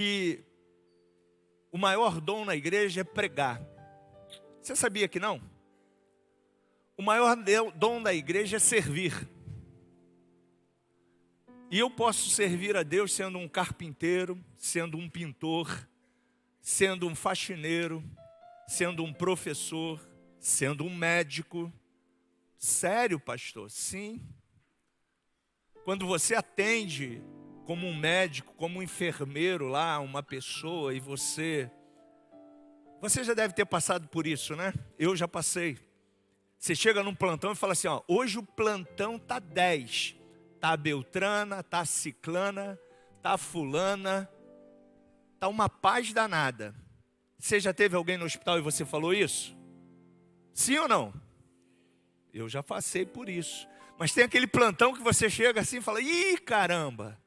que o maior dom na igreja é pregar. Você sabia que não? O maior dom da igreja é servir. E eu posso servir a Deus sendo um carpinteiro, sendo um pintor, sendo um faxineiro, sendo um professor, sendo um médico. Sério, pastor? Sim. Quando você atende como um médico, como um enfermeiro lá, uma pessoa, e você já deve ter passado por isso, né? Eu já passei. Você chega num plantão e fala assim, ó, hoje o plantão tá 10. Tá a Beltrana, tá a Ciclana, tá a Fulana, tá uma paz danada. Você já teve alguém no hospital e você falou isso? Sim ou não? Eu já passei por isso. Mas tem aquele plantão que você chega assim e fala, ih, caramba,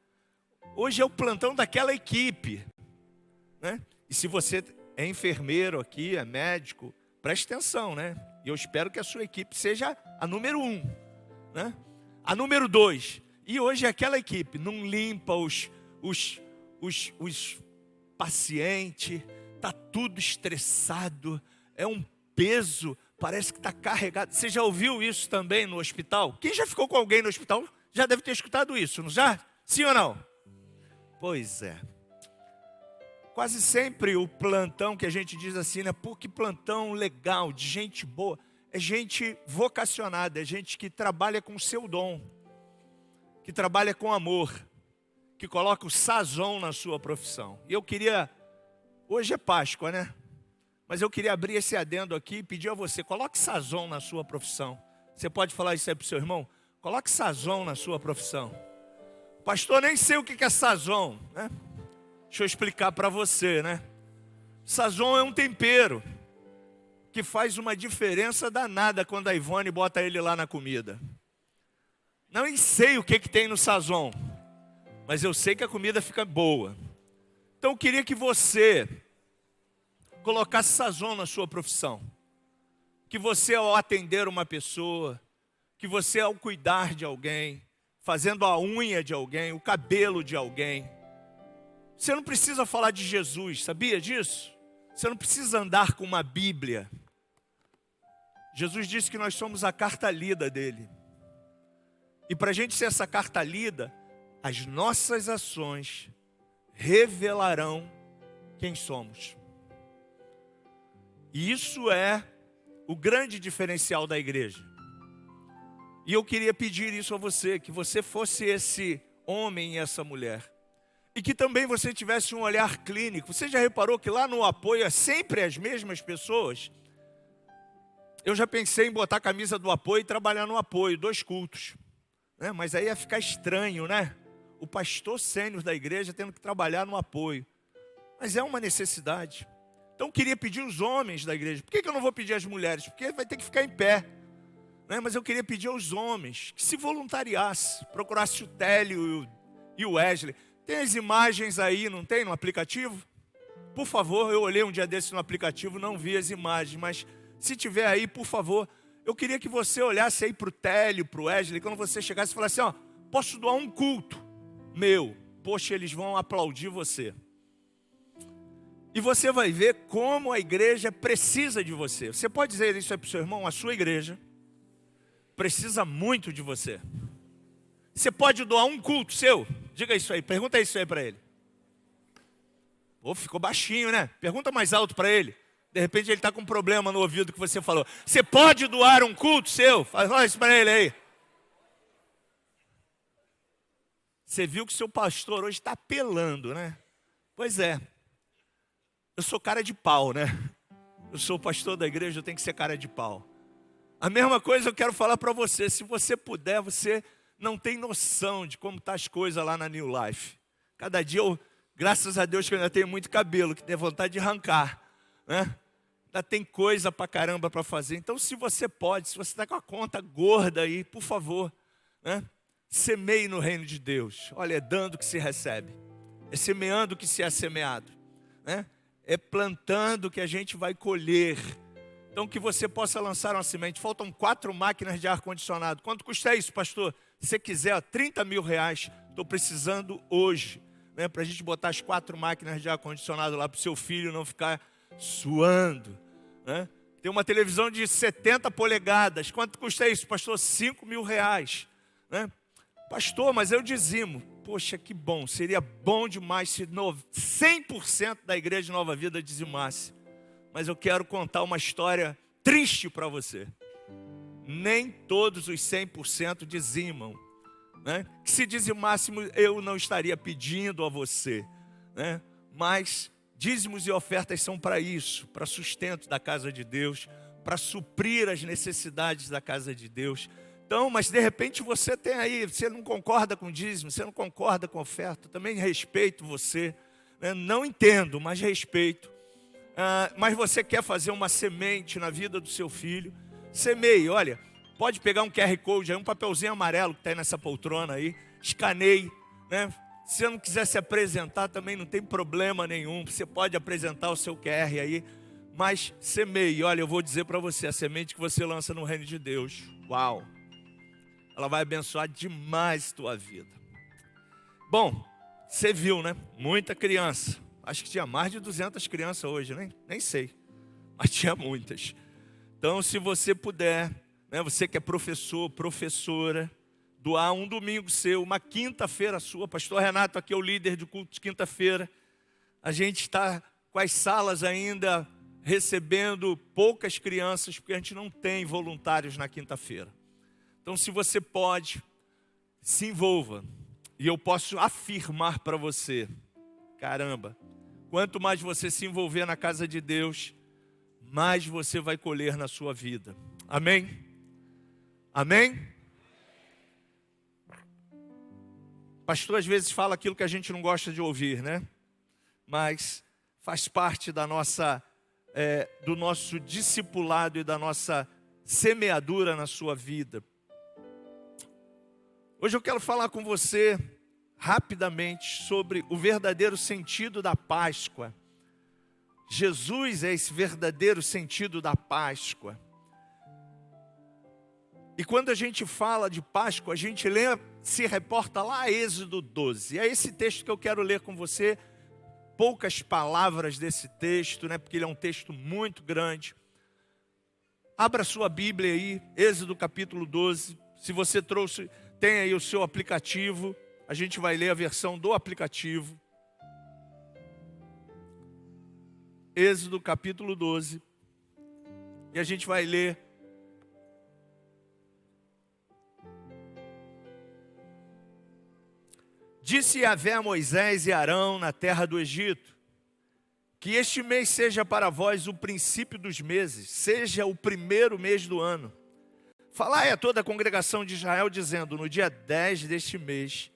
hoje é o plantão daquela equipe, né? E se você é enfermeiro aqui, é médico, preste atenção, né? E eu espero que a sua equipe seja a número 1, né? A número 2. E hoje aquela equipe não limpa os pacientes, está tudo estressado, é um peso, parece que está carregado. Você já ouviu isso também no hospital? Quem já ficou com alguém no hospital já deve ter escutado isso, não já? Sim ou não? Pois é. Quase sempre o plantão que a gente diz assim, né? Pô, que plantão legal, de gente boa. É gente vocacionada, é gente que trabalha com o seu dom, que trabalha com amor, que coloca o sazon na sua profissão. E eu queria, hoje é Páscoa, né? Mas eu queria abrir esse adendo aqui e pedir a você, coloque sazon na sua profissão. Você pode falar isso aí para o seu irmão? Coloque sazon na sua profissão. Pastor, nem sei o que é sazon, né? Deixa eu explicar para você, né? Sazon é um tempero que faz uma diferença danada quando a Ivone bota ele lá na comida. Não sei o que tem no sazon, mas eu sei que a comida fica boa. Então eu queria que você colocasse sazon na sua profissão. Que você ao atender uma pessoa, que você ao cuidar de alguém, fazendo a unha de alguém, o cabelo de alguém. Você não precisa falar de Jesus, sabia disso? Você não precisa andar com uma Bíblia. Jesus disse que nós somos a carta lida dele. E para a gente ser essa carta lida, as nossas ações revelarão quem somos. E isso é o grande diferencial da igreja. E eu queria pedir isso a você, que você fosse esse homem e essa mulher. E que também você tivesse um olhar clínico. Você já reparou que lá no apoio é sempre as mesmas pessoas? Eu já pensei em botar a camisa do apoio e trabalhar no apoio, 2 cultos. Né? Mas aí ia ficar estranho, né? O pastor sênior da igreja tendo que trabalhar no apoio. Mas é uma necessidade. Então eu queria pedir os homens da igreja. Por que eu não vou pedir às mulheres? Porque vai ter que ficar em pé. Né? Mas eu queria pedir aos homens que se voluntariassem, procurasse o Télio e o Wesley. Tem as imagens aí, não tem, no aplicativo? Por favor, eu olhei um dia desse no aplicativo, não vi as imagens, mas se tiver aí, por favor, eu queria que você olhasse aí para o Télio, para o Wesley, quando você chegasse e falasse assim, ó, posso doar um culto meu? Poxa, eles vão aplaudir você. E você vai ver como a igreja precisa de você. Você pode dizer isso aí para o seu irmão? A sua igreja precisa muito de você. Você pode doar um culto seu? Diga isso aí, pergunta isso aí para ele. Pô, ficou baixinho, né? Pergunta mais alto para ele. De repente ele está com um problema no ouvido que você falou. Você pode doar um culto seu? Fala isso para ele aí. Você viu que o seu pastor hoje está apelando, né? Pois é. Eu sou cara de pau, né? Eu sou pastor da igreja, eu tenho que ser cara de pau. A mesma coisa eu quero falar para você. Se você puder, você não tem noção de como estão as coisas lá na New Life. Cada dia eu, graças a Deus que eu ainda tenho muito cabelo, que tenho vontade de arrancar, né? Ainda tem coisa pra caramba para fazer. Então se você pode, se você está com a conta gorda aí, por favor, né? Semeie no reino de Deus. Olha, é dando que se recebe. É semeando que se é semeado, né? É plantando que a gente vai colher. Então que você possa lançar uma semente. Faltam 4 máquinas de ar-condicionado. Quanto custa isso, pastor? Se você quiser, ó, 30 mil reais. Estou precisando hoje. né, para a gente botar as 4 máquinas de ar-condicionado lá para o seu filho não ficar suando, né? Tem uma televisão de 70 polegadas. Quanto custa isso, pastor? R$5.000, né? Pastor, mas eu dizimo. Poxa, que bom. Seria bom demais se 100% da igreja de Nova Vida dizimasse. Mas eu quero contar uma história triste para você. Nem todos os 100% dizimam, né? Que se dizimássemos, eu não estaria pedindo a você, né? Mas dízimos e ofertas são para isso, para sustento da casa de Deus, para suprir as necessidades da casa de Deus. Então, mas de repente você tem aí, você não concorda com dízimo, você não concorda com oferta, também respeito você, né? Não entendo, mas respeito. Mas você quer fazer uma semente na vida do seu filho, semeie. Olha, pode pegar um QR Code aí, um papelzinho amarelo que está aí nessa poltrona aí, escaneie, né? Se você não quiser se apresentar também não tem problema nenhum, você pode apresentar o seu QR aí, mas semeie. Olha, eu vou dizer para você, a semente que você lança no reino de Deus, uau, ela vai abençoar demais a tua vida. Bom, você viu, né? Muita criança, acho que tinha mais de 200 crianças hoje, nem sei, mas tinha muitas. Então, se você puder, né, você que é professor, professora, doar um domingo seu, uma quinta-feira sua. Pastor Renato aqui é o líder do culto de quinta-feira. A gente está com as salas ainda recebendo poucas crianças, porque a gente não tem voluntários na quinta-feira. Então, se você pode, se envolva. E eu posso afirmar para você, caramba, quanto mais você se envolver na casa de Deus, mais você vai colher na sua vida. Amém? Amém? Pastor às vezes fala aquilo que a gente não gosta de ouvir, né? Mas faz parte da nossa, do nosso discipulado e da nossa semeadura na sua vida. Hoje eu quero falar com você rapidamente sobre o verdadeiro sentido da Páscoa. Jesus é esse verdadeiro sentido da Páscoa. E quando a gente fala de Páscoa, a gente se reporta lá a Êxodo 12. É esse texto que eu quero ler com você, poucas palavras desse texto, né, porque ele é um texto muito grande. Abra sua Bíblia aí, Êxodo capítulo 12. Se você tem aí o seu aplicativo, a gente vai ler a versão do aplicativo. Êxodo capítulo 12. E a gente vai ler Disse Yahvé a Moisés e Arão na terra do Egito, que este mês seja para vós o princípio dos meses, seja o primeiro mês do ano. Falai a toda a congregação de Israel, dizendo, no dia 10 deste mês,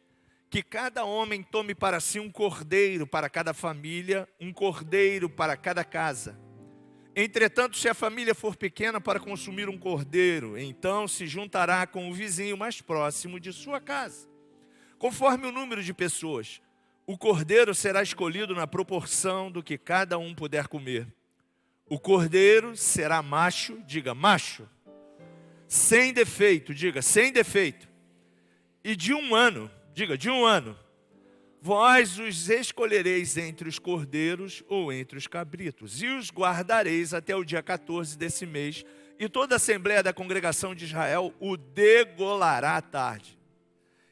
que cada homem tome para si um cordeiro para cada família, um cordeiro para cada casa. Entretanto, se a família for pequena para consumir um cordeiro, então se juntará com o vizinho mais próximo de sua casa. Conforme o número de pessoas, o cordeiro será escolhido na proporção do que cada um puder comer. O cordeiro será macho, diga macho, sem defeito, diga sem defeito, e de 1 ano, diga de 1 ano. Vós os escolhereis entre os cordeiros ou entre os cabritos, e os guardareis até o dia 14 desse mês, e toda a assembleia da congregação de Israel o degolará à tarde.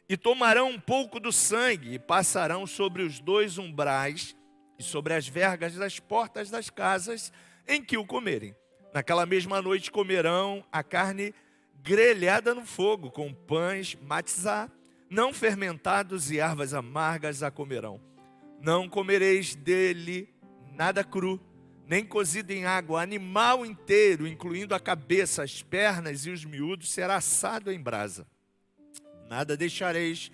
E tomarão um pouco do sangue e passarão sobre os 2 umbrais e sobre as vergas das portas das casas em que o comerem. Naquela mesma noite comerão a carne grelhada no fogo, com pães matzá, não fermentados e ervas amargas a comerão. Não comereis dele nada cru, nem cozido em água. Animal inteiro, incluindo a cabeça, as pernas e os miúdos, será assado em brasa. Nada deixareis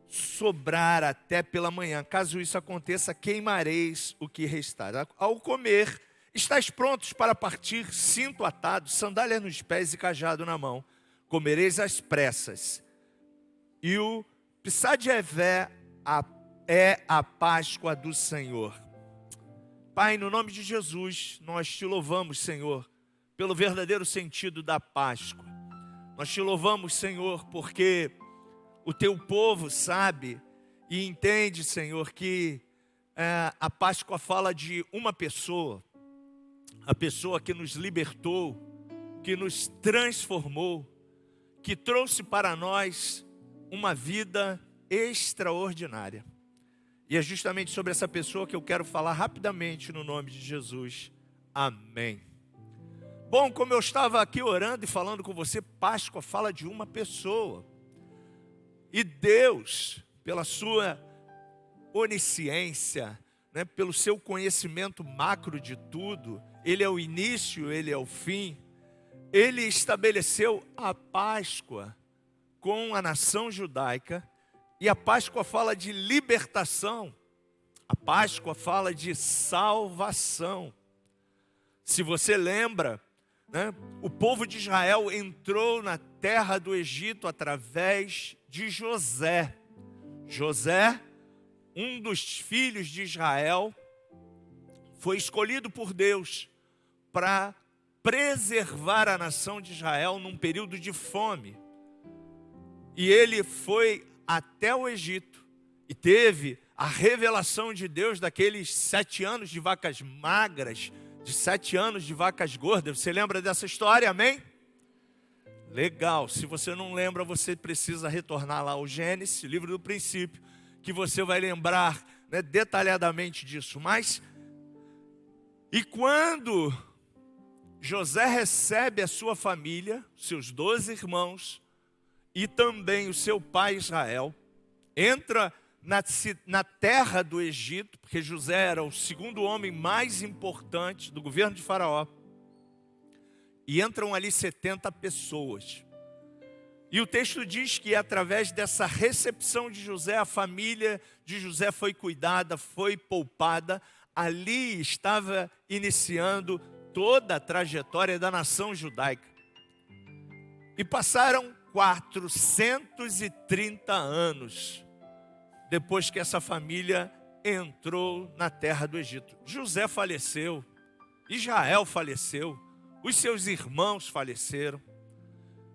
sobrar até pela manhã. Caso isso aconteça, queimareis o que restar. Ao comer, estáis prontos para partir, cinto atado, sandália nos pés e cajado na mão. Comereis às pressas. E o Pissá de Evé é a Páscoa do Senhor. Pai, no nome de Jesus, nós te louvamos, Senhor, pelo verdadeiro sentido da Páscoa. Nós te louvamos, Senhor, porque o teu povo sabe E entende, Senhor, que a Páscoa fala de uma pessoa, a pessoa que nos libertou, que nos transformou, que trouxe para nós uma vida extraordinária. E é justamente sobre essa pessoa que eu quero falar rapidamente no nome de Jesus. Amém. Bom, como eu estava aqui orando e falando com você, Páscoa fala de uma pessoa. E Deus, pela sua onisciência, né, pelo seu conhecimento macro de tudo, Ele é o início, Ele é o fim. Ele estabeleceu a Páscoa com a nação judaica, e a Páscoa fala de libertação, a Páscoa fala de salvação. Se você lembra, né, o povo de Israel entrou na terra do Egito através de José. José, um dos filhos de Israel, foi escolhido por Deus para preservar a nação de Israel num período de fome. E ele foi até o Egito e teve a revelação de Deus daqueles 7 anos de vacas magras, de 7 anos de vacas gordas. Você lembra dessa história, amém? Legal, se você não lembra, você precisa retornar lá ao Gênesis, livro do princípio, que você vai lembrar, né, detalhadamente disso. E quando José recebe a sua família, seus 12 irmãos, e também o seu pai Israel, entra na terra do Egito, porque José era o segundo homem mais importante do governo de Faraó, e entram ali 70 pessoas. E o texto diz que através dessa recepção de José, a família de José foi cuidada, foi poupada. Ali estava iniciando toda a trajetória da nação judaica. E passaram 430 anos depois que essa família entrou na terra do Egito. José faleceu, Israel faleceu, os seus irmãos faleceram.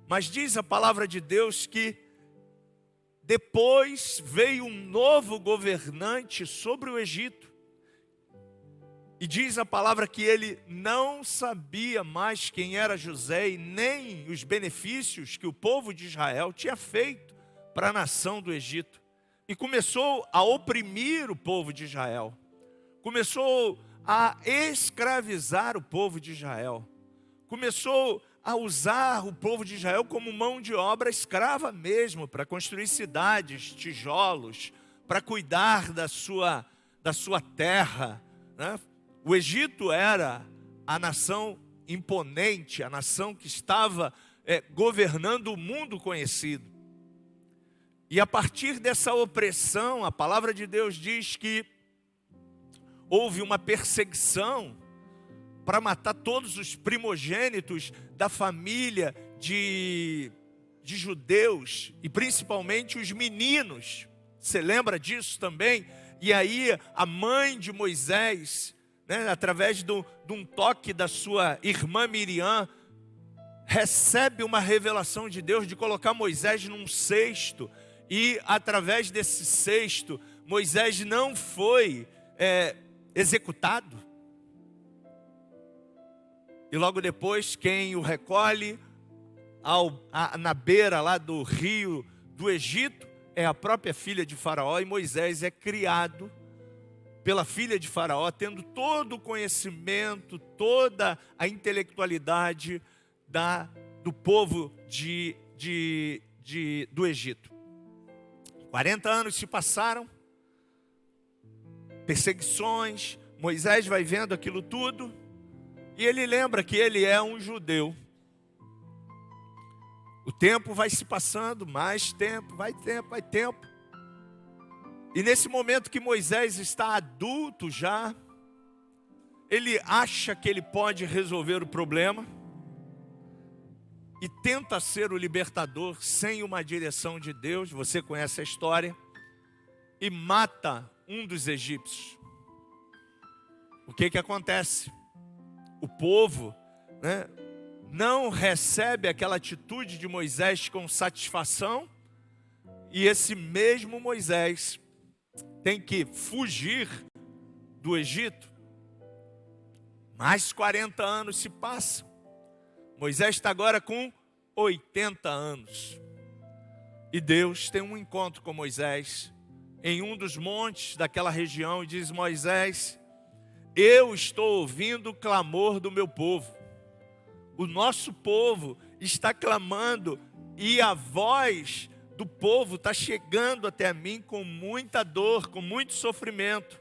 Mas diz a palavra de Deus que depois veio um novo governante sobre o Egito. E diz a palavra que ele não sabia mais quem era José e nem os benefícios que o povo de Israel tinha feito para a nação do Egito. E começou a oprimir o povo de Israel. Começou a escravizar o povo de Israel. Começou a usar o povo de Israel como mão de obra escrava mesmo, para construir cidades, tijolos, para cuidar da sua terra, né? O Egito era a nação imponente, a nação que estava governando o mundo conhecido. E a partir dessa opressão, a palavra de Deus diz que houve uma perseguição para matar todos os primogênitos da família de judeus, e principalmente os meninos. Você lembra disso também? E aí a mãe de Moisés, né, através de um toque da sua irmã Miriam, recebe uma revelação de Deus de colocar Moisés num cesto. E através desse cesto, Moisés não foi executado. E logo depois, quem o recolhe na beira lá do rio do Egito é a própria filha de Faraó. E Moisés é criado pela filha de Faraó, tendo todo o conhecimento, toda a intelectualidade do povo do Egito. 40 anos se passaram, perseguições, Moisés vai vendo aquilo tudo, e ele lembra que ele é um judeu. O tempo vai se passando, mais tempo, vai tempo. E nesse momento que Moisés está adulto já, ele acha que ele pode resolver o problema e tenta ser o libertador sem uma direção de Deus. Você conhece a história. E mata um dos egípcios. O que acontece? O povo, né, não recebe aquela atitude de Moisés com satisfação. E esse mesmo Moisés tem que fugir do Egito. Mais 40 anos se passam. Moisés está agora com 80 anos. E Deus tem um encontro com Moisés em um dos montes daquela região e diz: Moisés, eu estou ouvindo o clamor do meu povo. O nosso povo está clamando e a voz do povo está chegando até mim com muita dor, com muito sofrimento.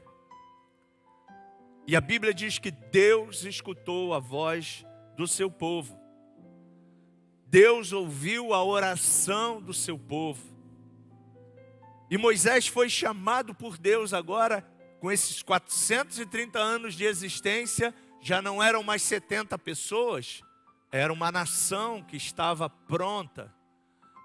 E a Bíblia diz que Deus escutou a voz do seu povo. Deus ouviu a oração do seu povo. E Moisés foi chamado por Deus agora, com esses 430 anos de existência, já não eram mais 70 pessoas, era uma nação que estava pronta.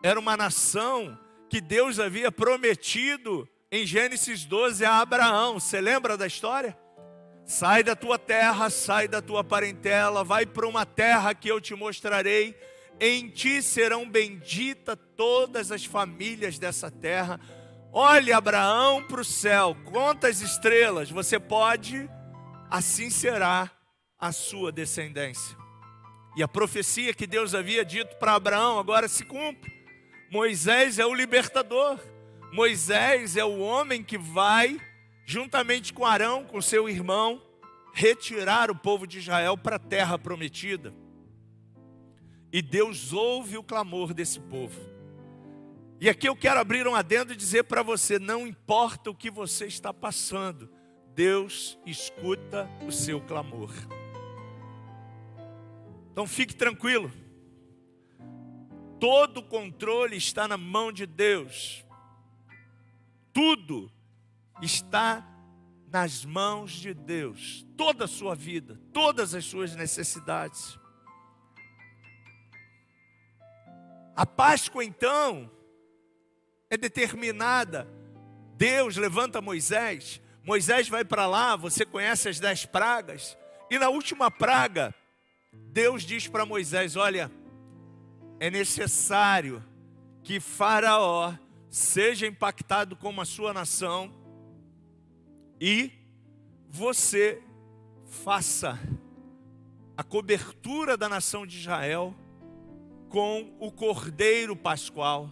Era uma nação que Deus havia prometido em Gênesis 12 a Abraão. Você lembra da história? Sai da tua terra, sai da tua parentela, vai para uma terra que eu te mostrarei. Em ti serão benditas todas as famílias dessa terra. Olhe, Abraão, para o céu, conta as estrelas, você pode, assim será a sua descendência. E a profecia que Deus havia dito para Abraão agora se cumpre. Moisés é o libertador. Moisés é o homem que vai, juntamente com Arão, com seu irmão, retirar o povo de Israel para a terra prometida. E Deus ouve o clamor desse povo. E aqui eu quero abrir um adendo e dizer para você, não importa o que você está passando, Deus escuta o seu clamor. Então fique tranquilo. Todo o controle está na mão de Deus. Tudo está nas mãos de Deus. Toda a sua vida, todas as suas necessidades. A Páscoa, então, é determinada. Deus levanta Moisés. Moisés vai para lá, você conhece as 10 pragas. E na última praga, Deus diz para Moisés: olha, é necessário que Faraó seja impactado como a sua nação e você faça a cobertura da nação de Israel com o cordeiro pascual,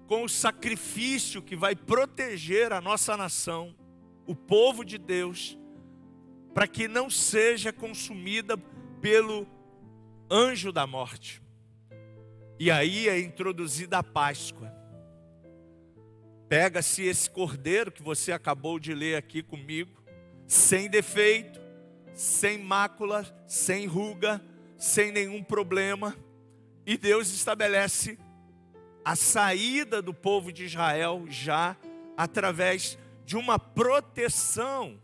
com o sacrifício que vai proteger a nossa nação, o povo de Deus, para que não seja consumida pelo anjo da morte. E aí é introduzida a Páscoa. Pega-se esse cordeiro que você acabou de ler aqui comigo, sem defeito, sem mácula, sem ruga, sem nenhum problema. E Deus estabelece a saída do povo de Israel já através de uma proteção.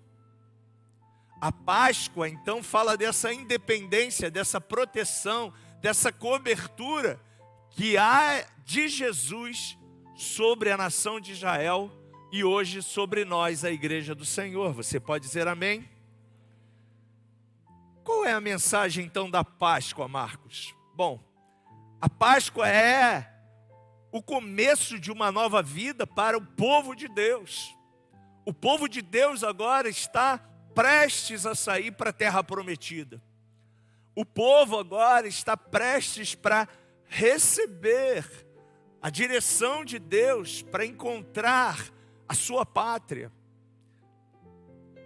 A Páscoa então fala dessa independência, dessa proteção, dessa cobertura que há de Jesus sobre a nação de Israel e hoje sobre nós, a igreja do Senhor. Você pode dizer amém? Qual é a mensagem então da Páscoa, Marcos? Bom, a Páscoa é o começo de uma nova vida para o povo de Deus. O povo de Deus agora está prestes a sair para a terra prometida. O povo agora está prestes para receber a direção de Deus para encontrar a sua pátria.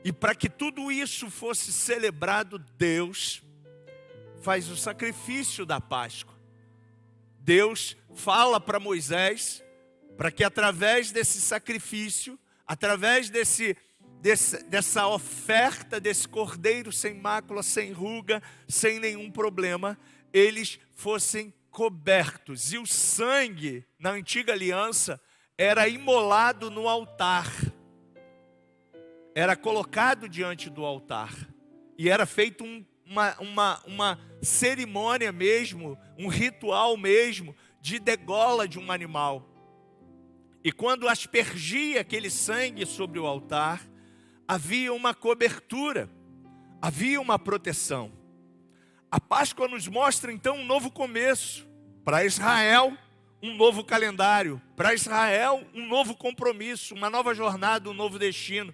E para que tudo isso fosse celebrado, Deus faz o sacrifício da Páscoa. Deus fala para Moisés, para que através desse sacrifício, através dessa oferta, desse cordeiro sem mácula, sem ruga, sem nenhum problema, eles fossem cobertos. E o sangue, na antiga aliança, era imolado no altar. Era colocado diante do altar. E era feito uma cerimônia mesmo, um ritual mesmo, de degola de um animal. E quando aspergia aquele sangue sobre o altar, havia uma cobertura, havia uma proteção. A Páscoa nos mostra então um novo começo para Israel, um novo calendário. Para Israel, um novo compromisso, uma nova jornada, um novo destino.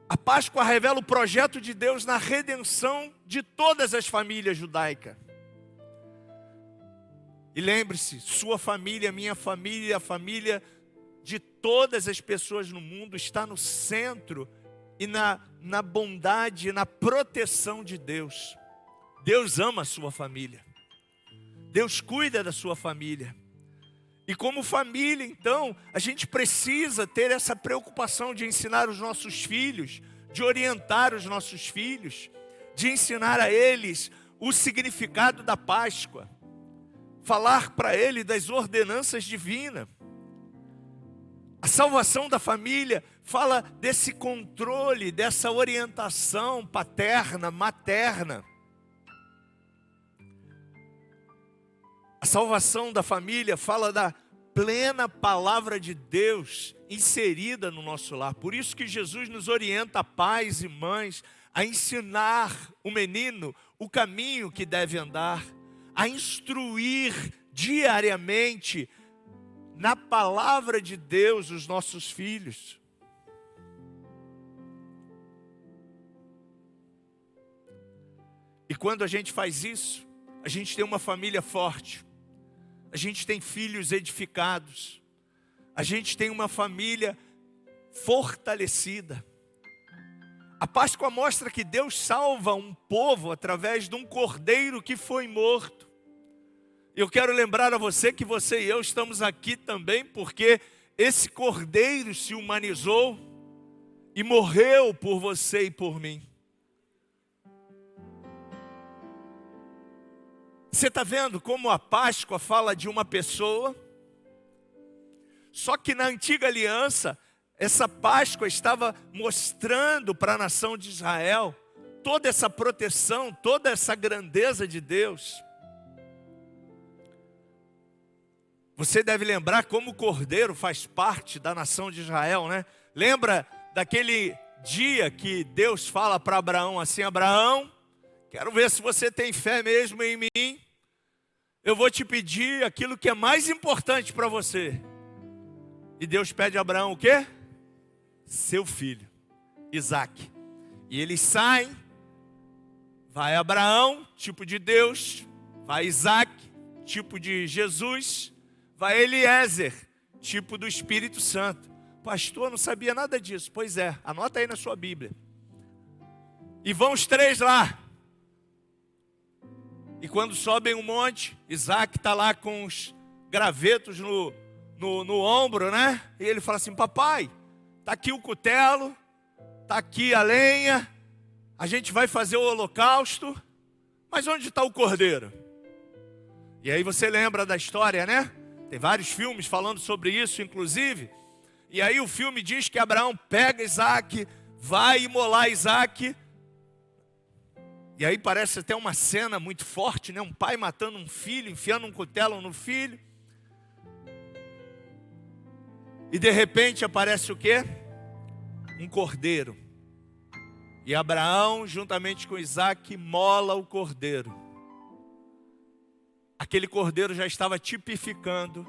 A Páscoa revela o projeto de Deus na redenção de todas as famílias judaicas. E lembre-se, sua família, minha família, a família de todas as pessoas no mundo está no centro e na bondade e na proteção de Deus. Deus ama a sua família. Deus cuida da sua família. E como família, então, a gente precisa ter essa preocupação de ensinar os nossos filhos, de orientar os nossos filhos, de ensinar a eles o significado da Páscoa, falar para eles das ordenanças divinas. A salvação da família fala desse controle, dessa orientação paterna, materna. A salvação da família fala da plena palavra de Deus inserida no nosso lar. Por isso que Jesus nos orienta, pais e mães, a ensinar o menino o caminho que deve andar, a instruir diariamente na palavra de Deus os nossos filhos. E quando a gente faz isso, a gente tem uma família forte. A gente tem filhos edificados. A gente tem uma família fortalecida. A Páscoa mostra que Deus salva um povo através de um cordeiro que foi morto. Eu quero lembrar a você que você e eu estamos aqui também porque esse cordeiro se humanizou e morreu por você e por mim. Você está vendo como a Páscoa fala de uma pessoa? Só que na antiga aliança, essa Páscoa estava mostrando para a nação de Israel toda essa proteção, toda essa grandeza de Deus. Você deve lembrar como o cordeiro faz parte da nação de Israel, né? Lembra daquele dia que Deus fala para Abraão assim: Abraão, quero ver se você tem fé mesmo em mim. Eu vou te pedir aquilo que é mais importante para você. E Deus pede a Abraão o quê? Seu filho, Isaque. E eles saem. Vai Abraão, tipo de Deus. Vai Isaque, tipo de Jesus. Vai Eliezer, tipo do Espírito Santo. Pastor, não sabia nada disso. Pois é, anota aí na sua Bíblia. E vão os três lá. E quando sobem um monte, Isaque está lá com os gravetos no ombro, né? E ele fala assim: papai, está aqui o cutelo, está aqui a lenha, a gente vai fazer o holocausto, mas onde está o cordeiro? E aí você lembra da história, né? Tem vários filmes falando sobre isso, inclusive. E aí o filme diz que Abraão pega Isaque, vai imolar Isaque. E aí parece até uma cena muito forte, né? Um pai matando um filho, enfiando um cutelo no filho. E de repente aparece o quê? Um cordeiro. E Abraão, juntamente com Isaque, mola o cordeiro. Aquele cordeiro já estava tipificando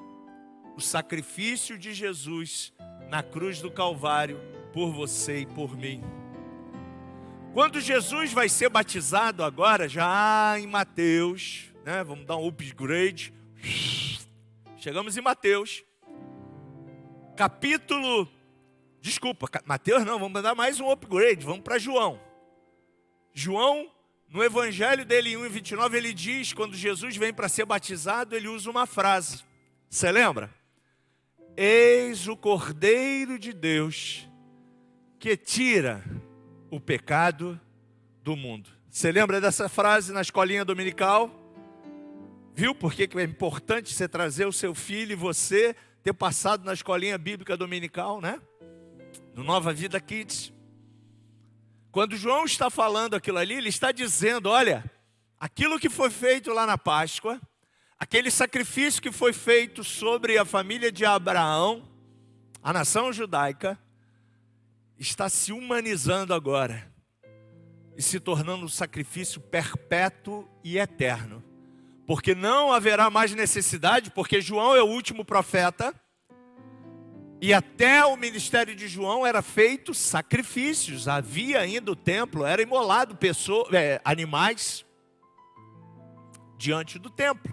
o sacrifício de Jesus na cruz do Calvário por você e por mim. Quando Jesus vai ser batizado agora, já em Mateus, né? Vamos dar um upgrade. Chegamos em Mateus. Mateus não, vamos dar mais um upgrade, vamos para João. João, no evangelho dele, em 1:29, ele diz, quando Jesus vem para ser batizado, ele usa uma frase. Você lembra? Eis o Cordeiro de Deus que tira o pecado do mundo. Você lembra dessa frase na escolinha dominical? Viu por que é importante você trazer o seu filho e você ter passado na escolinha bíblica dominical, né? No Nova Vida Kids. Quando João está falando aquilo ali, ele está dizendo, olha, aquilo que foi feito lá na Páscoa, aquele sacrifício que foi feito sobre a família de Abraão, a nação judaica, está se humanizando agora e se tornando um sacrifício perpétuo e eterno. porque não haverá mais necessidade, porque João é o último profeta, e até o ministério de João era feito sacrifícios, havia ainda o templo, era imolado animais diante do templo.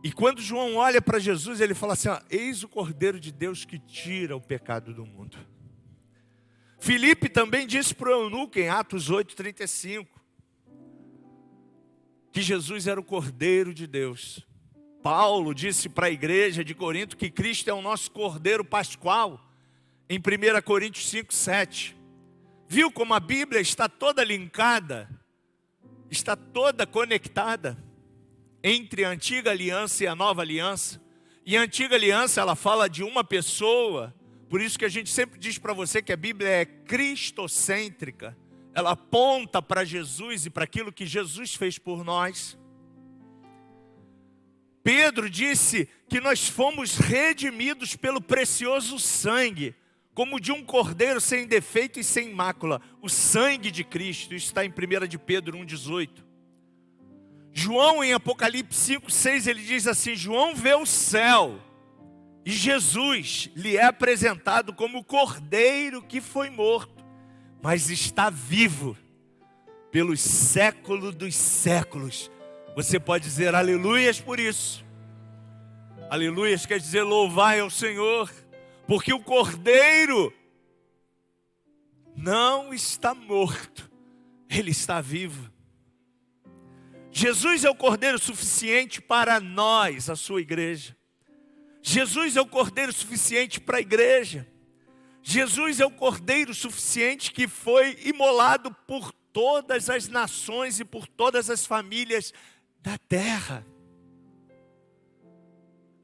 E quando João olha para Jesus, ele fala assim, eis o Cordeiro de Deus que tira o pecado do mundo. Filipe também disse para o eunuco em Atos 8:35, que Jesus era o Cordeiro de Deus. Paulo disse para a igreja de Corinto que Cristo é o nosso Cordeiro Pascual, em 1 Coríntios 5:7. Viu como a Bíblia está toda linkada, está toda conectada entre a antiga aliança e a nova aliança? E a antiga aliança, ela fala de uma pessoa, por isso que a gente sempre diz para você que a Bíblia é cristocêntrica. Ela aponta para Jesus e para aquilo que Jesus fez por nós. Pedro disse que nós fomos redimidos pelo precioso sangue, como de um cordeiro sem defeito e sem mácula, o sangue de Cristo. Isso está em 1 de Pedro 1:18. João, em Apocalipse 5:6, ele diz assim, João vê o céu, e Jesus lhe é apresentado como o cordeiro que foi morto, mas está vivo pelos séculos dos séculos. Você pode dizer aleluias por isso. Aleluias quer dizer louvai ao Senhor, porque o cordeiro não está morto, ele está vivo. Jesus é o cordeiro suficiente para nós, a sua igreja. Jesus é o cordeiro suficiente para a igreja. Jesus é o cordeiro suficiente que foi imolado por todas as nações e por todas as famílias da terra.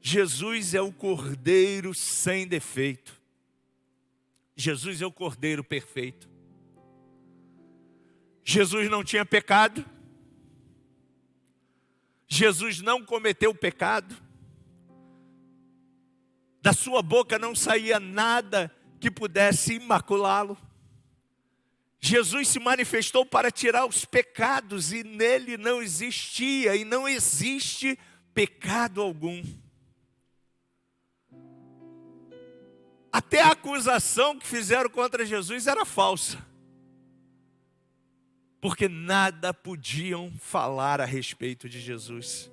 Jesus é o cordeiro sem defeito. Jesus é o cordeiro perfeito. Jesus não tinha pecado. Jesus não cometeu pecado. Da sua boca não saía nada que pudesse imaculá-lo. Jesus se manifestou para tirar os pecados e nele não existia e não existe pecado algum. Até a acusação que fizeram contra Jesus era falsa, porque nada podiam falar a respeito de Jesus.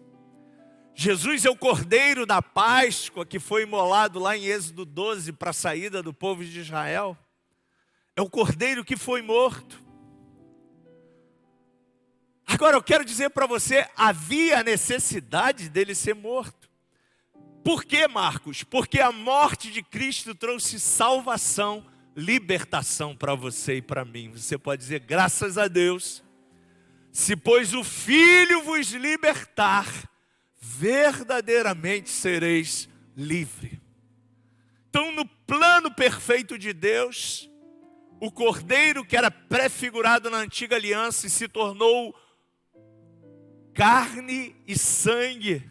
Jesus é o cordeiro da Páscoa que foi imolado lá em Êxodo 12 para a saída do povo de Israel. É o cordeiro que foi morto. Agora eu quero dizer para você, havia a necessidade dele ser morto. Por quê, Marcos? Porque a morte de Cristo trouxe salvação, libertação para você e para mim. Você pode dizer, graças a Deus, se pois o Filho vos libertar, verdadeiramente sereis livre. Então, no plano perfeito de Deus, o cordeiro que era prefigurado na antiga aliança e se tornou carne e sangue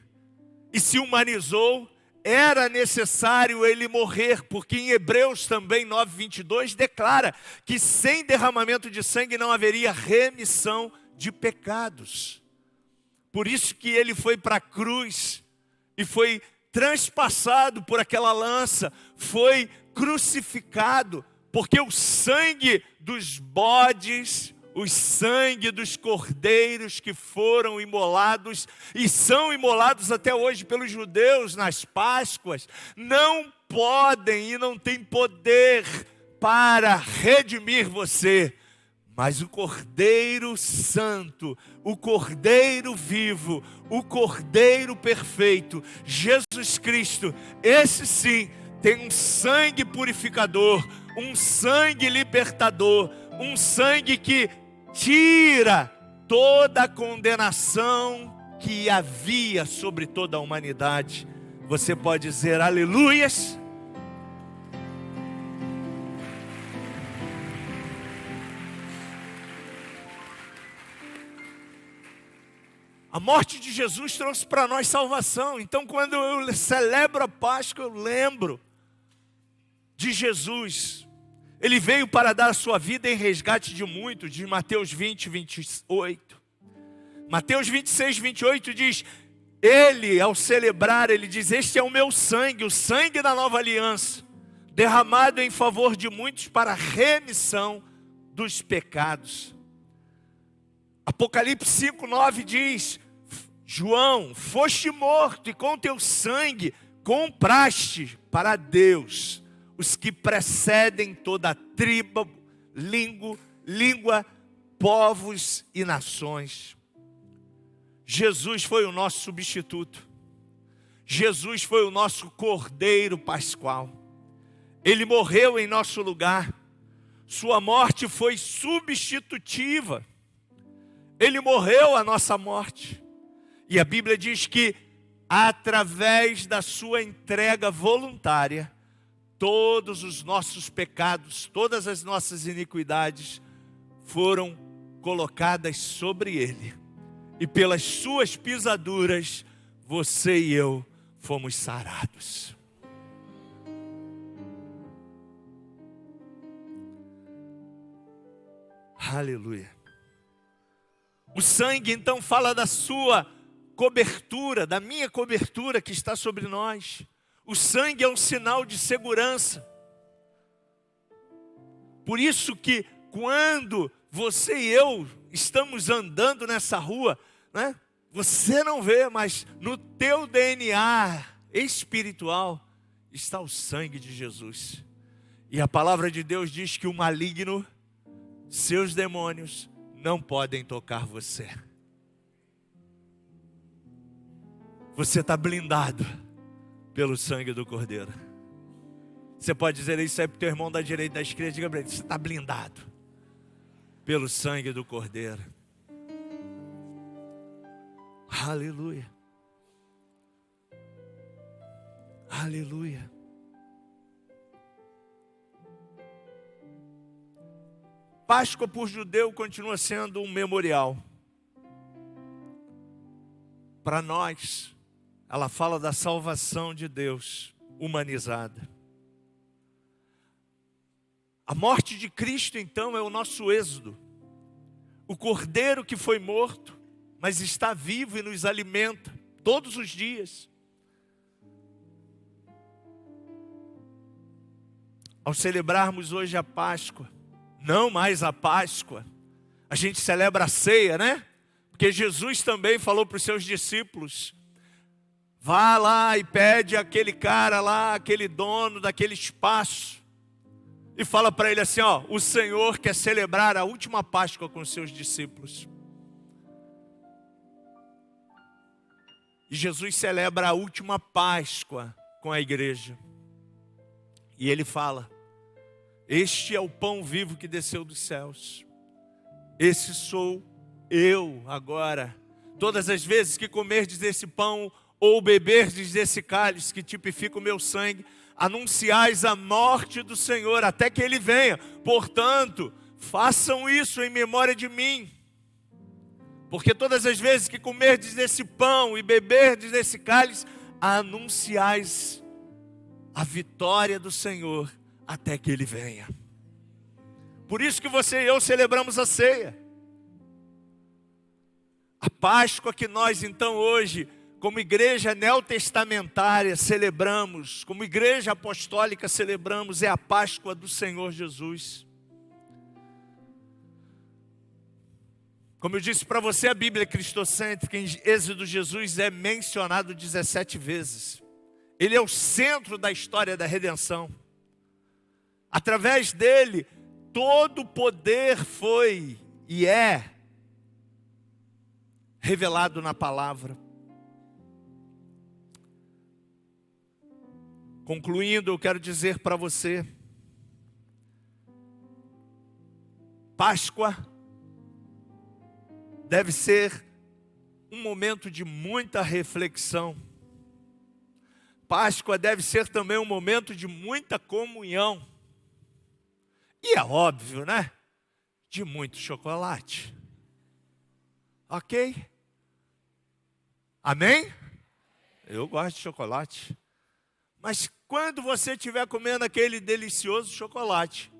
e se humanizou, era necessário ele morrer, porque em Hebreus também 9:22 declara que sem derramamento de sangue não haveria remissão de pecados. Por isso que ele foi para a cruz e foi transpassado por aquela lança, foi crucificado, porque o sangue dos bodes, o sangue dos cordeiros que foram imolados e são imolados até hoje pelos judeus nas Páscoas, não podem e não têm poder para redimir você. Mas o Cordeiro Santo, o Cordeiro vivo, o Cordeiro perfeito, Jesus Cristo, esse sim tem um sangue purificador, um sangue libertador, um sangue que tira toda a condenação que havia sobre toda a humanidade. Você pode dizer aleluias? A morte de Jesus trouxe para nós salvação. Então, quando eu celebro a Páscoa, eu lembro de Jesus. Ele veio para dar a sua vida em resgate de muitos, de Mateus 20:28. Mateus 26, 28 diz, ele, ao celebrar, ele diz, este é o meu sangue, o sangue da nova aliança, derramado em favor de muitos para a remissão dos pecados. Apocalipse 5, 9 diz, João, foste morto e com teu sangue compraste para Deus os que precedem toda a tribo, língua, povos e nações. Jesus foi o nosso substituto. Jesus foi o nosso Cordeiro Pascual. Ele morreu em nosso lugar. Sua morte foi substitutiva. Ele morreu a nossa morte. E a Bíblia diz que, através da sua entrega voluntária, todos os nossos pecados, todas as nossas iniquidades foram colocadas sobre ele. E pelas suas pisaduras, você e eu fomos sarados. Aleluia. O sangue então fala da sua cobertura, da minha cobertura que está sobre nós. O sangue é um sinal de segurança. Por isso que quando você e eu estamos andando nessa rua, né? Você não vê, mas no teu DNA espiritual está o sangue de Jesus. E a palavra de Deus diz que o maligno, seus demônios, não podem tocar você. Você está blindado pelo sangue do Cordeiro. Você pode dizer isso aí para o teu irmão da direita da esquerda, diga para ele, você está blindado pelo sangue do Cordeiro. Aleluia. Aleluia. Páscoa por judeu continua sendo um memorial. Para nós, ela fala da salvação de Deus humanizada. A morte de Cristo, então, é o nosso êxodo. O Cordeiro que foi morto, mas está vivo e nos alimenta todos os dias. Ao celebrarmos hoje a Páscoa, não mais a Páscoa, a gente celebra a ceia, né? Porque Jesus também falou para os seus discípulos, vá lá e pede aquele cara lá, aquele dono daquele espaço, e fala para ele assim, ó, o Senhor quer celebrar a última Páscoa com os seus discípulos. E Jesus celebra a última Páscoa com a igreja. E ele fala, este é o pão vivo que desceu dos céus. Esse sou eu agora. Todas as vezes que comerdes esse pão ou beberdes desse cálice que tipifica o meu sangue, anunciais a morte do Senhor até que Ele venha. Portanto, façam isso em memória de mim. Porque todas as vezes que comerdes desse pão e beberdes desse cálice, anunciais a vitória do Senhor até que Ele venha. Por isso que você e eu celebramos a ceia. A Páscoa que nós então hoje, como igreja neotestamentária, celebramos, como igreja apostólica celebramos, é a Páscoa do Senhor Jesus. Como eu disse para você, a Bíblia é cristocêntrica. Em Êxodo, Jesus é mencionado 17 vezes. Ele é o centro da história da redenção. Através dele, todo o poder foi e é revelado na palavra. Concluindo, eu quero dizer para você, Páscoa deve ser um momento de muita reflexão. Páscoa deve ser também um momento de muita comunhão. E é óbvio, né? De muito chocolate. Ok? Amém? Eu gosto de chocolate. Mas quando você estiver comendo aquele delicioso chocolate,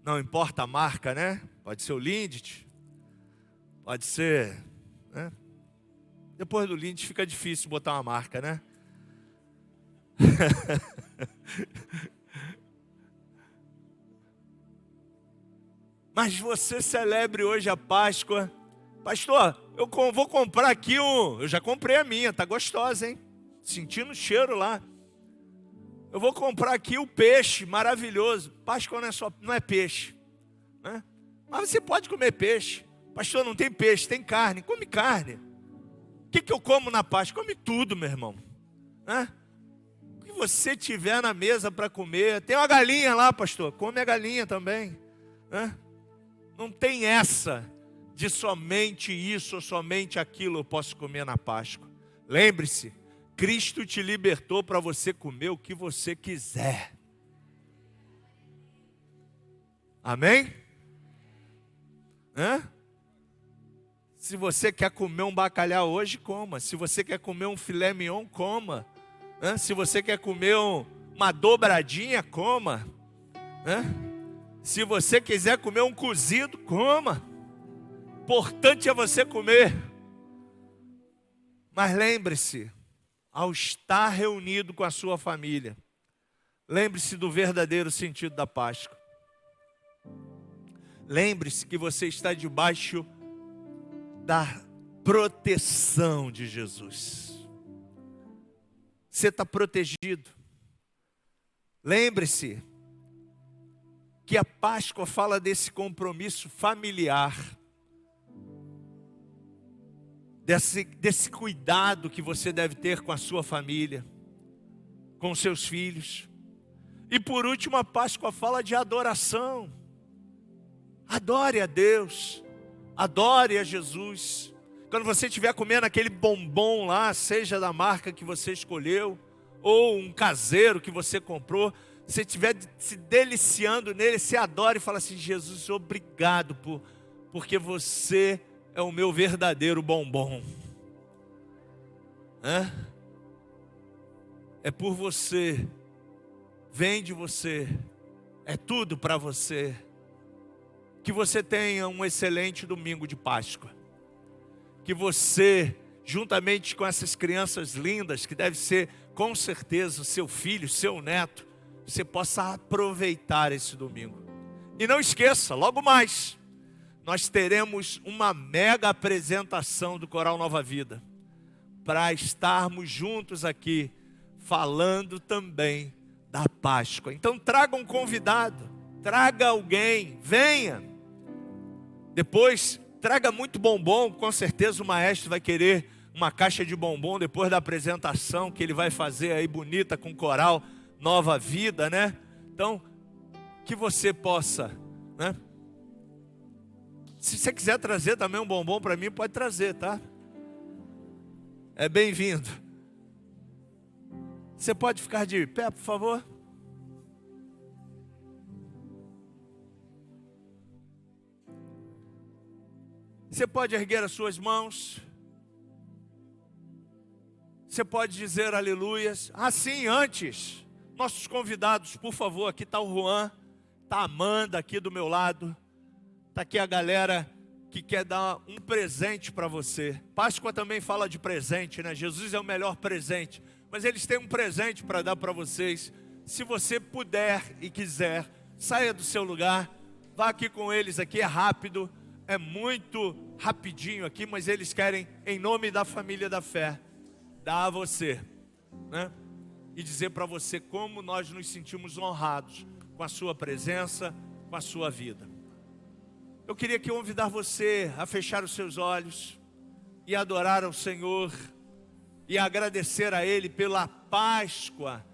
não importa a marca, né? Pode ser o Lindt, Pode ser, né? Depois do Lindt fica difícil botar uma marca, né? Mas você celebre hoje a Páscoa. Pastor, eu vou comprar aqui eu já comprei a minha, tá gostosa, hein? Sentindo o cheiro lá. Eu vou comprar aqui o peixe maravilhoso. Páscoa não é peixe, né? Mas você pode comer peixe. Pastor, não tem peixe, tem carne. Come carne. O que eu como na Páscoa? Come tudo, meu irmão, né? O que você tiver na mesa para comer. Tem uma galinha lá, pastor. Come a galinha também, né? Não tem essa de somente isso ou somente aquilo eu posso comer na Páscoa. Lembre-se, Cristo te libertou para você comer o que você quiser. Amém? Hã? Se você quer comer um bacalhau hoje, coma. Se você quer comer um filé mignon, coma. Hã? Se você quer comer uma dobradinha, coma. Hã? Se você quiser comer um cozido, coma. Importante é você comer. Mas lembre-se, ao estar reunido com a sua família, lembre-se do verdadeiro sentido da Páscoa. Lembre-se que você está debaixo da proteção de Jesus. Você está protegido. Lembre-se que a Páscoa fala desse compromisso familiar, desse cuidado que você deve ter com a sua família, com seus filhos. E por último, a Páscoa fala de adoração. Adore a Deus, adore a Jesus. Quando você estiver comendo aquele bombom lá, seja da marca que você escolheu, ou um caseiro que você comprou, você estiver se deliciando nele, você adora e fala assim: Jesus, obrigado porque você é o meu verdadeiro bombom. É por você, vem de você, é tudo para você. Que você tenha um excelente domingo de Páscoa. Que você, juntamente com essas crianças lindas, que deve ser com certeza seu filho, seu neto, você possa aproveitar esse domingo. E não esqueça, logo mais, nós teremos uma mega apresentação do Coral Nova Vida, para estarmos juntos aqui, falando também da Páscoa. Então traga um convidado, traga alguém, venha. Depois, traga muito bombom, com certeza o maestro vai querer uma caixa de bombom depois da apresentação que ele vai fazer aí bonita com o Coral Nova Vida, né? Então, que você possa, né? Se você quiser trazer também um bombom para mim, pode trazer, tá? É bem-vindo. Você pode ficar de pé, por favor? Você pode erguer as suas mãos. Você pode dizer aleluias. Sim, antes, nossos convidados, por favor, aqui está o Juan, está a Amanda aqui do meu lado. Está aqui a galera que quer dar um presente para você. Páscoa também fala de presente, né? Jesus é o melhor presente. Mas eles têm um presente para dar para vocês. Se você puder e quiser, saia do seu lugar. Vá aqui com eles, aqui é rápido. É muito rapidinho aqui, mas eles querem, em nome da família da fé, dar a você, né? E dizer para você como nós nos sentimos honrados com a sua presença, com a sua vida. Eu queria convidar você a fechar os seus olhos e adorar ao Senhor e agradecer a Ele pela Páscoa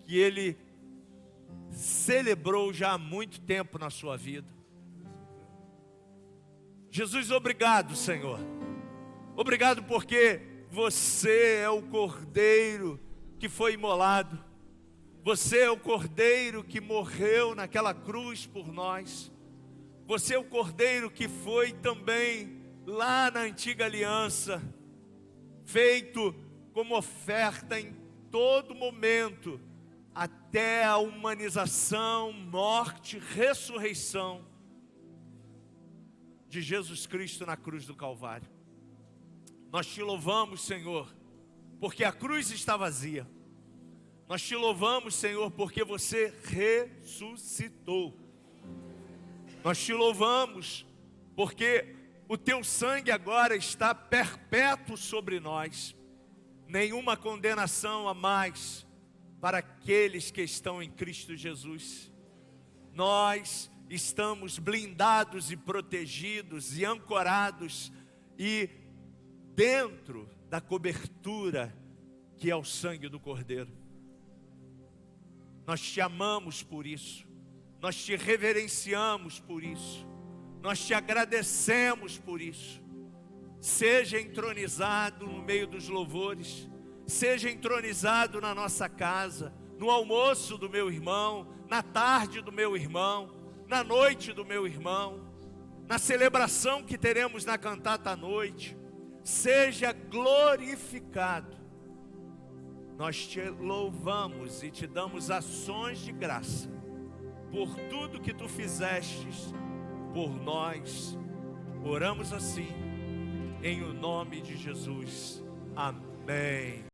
que Ele celebrou já há muito tempo na sua vida. Jesus, obrigado, Senhor. Obrigado porque você é o Cordeiro que foi imolado. Você é o Cordeiro que morreu naquela cruz por nós. Você é o Cordeiro que foi também lá na antiga aliança, feito como oferta em todo momento, até a humanização, morte, ressurreição. de Jesus Cristo na cruz do Calvário. Nós te louvamos, Senhor, porque a cruz está vazia. Nós te louvamos, Senhor, porque você ressuscitou. Nós te louvamos porque o teu sangue agora está perpétuo sobre nós. Nenhuma condenação a mais para aqueles que estão em Cristo Jesus. Nós estamos blindados e protegidos e ancorados e dentro da cobertura que é o sangue do Cordeiro. Nós te amamos por isso, nós te reverenciamos por isso, nós te agradecemos por isso. Seja entronizado no meio dos louvores, seja entronizado na nossa casa, no almoço do meu irmão, na tarde do meu irmão, na noite do meu irmão, na celebração que teremos na cantata à noite. Seja glorificado. Nós te louvamos e te damos ações de graça por tudo que tu fizestes por nós. Oramos assim, em o nome de Jesus. Amém.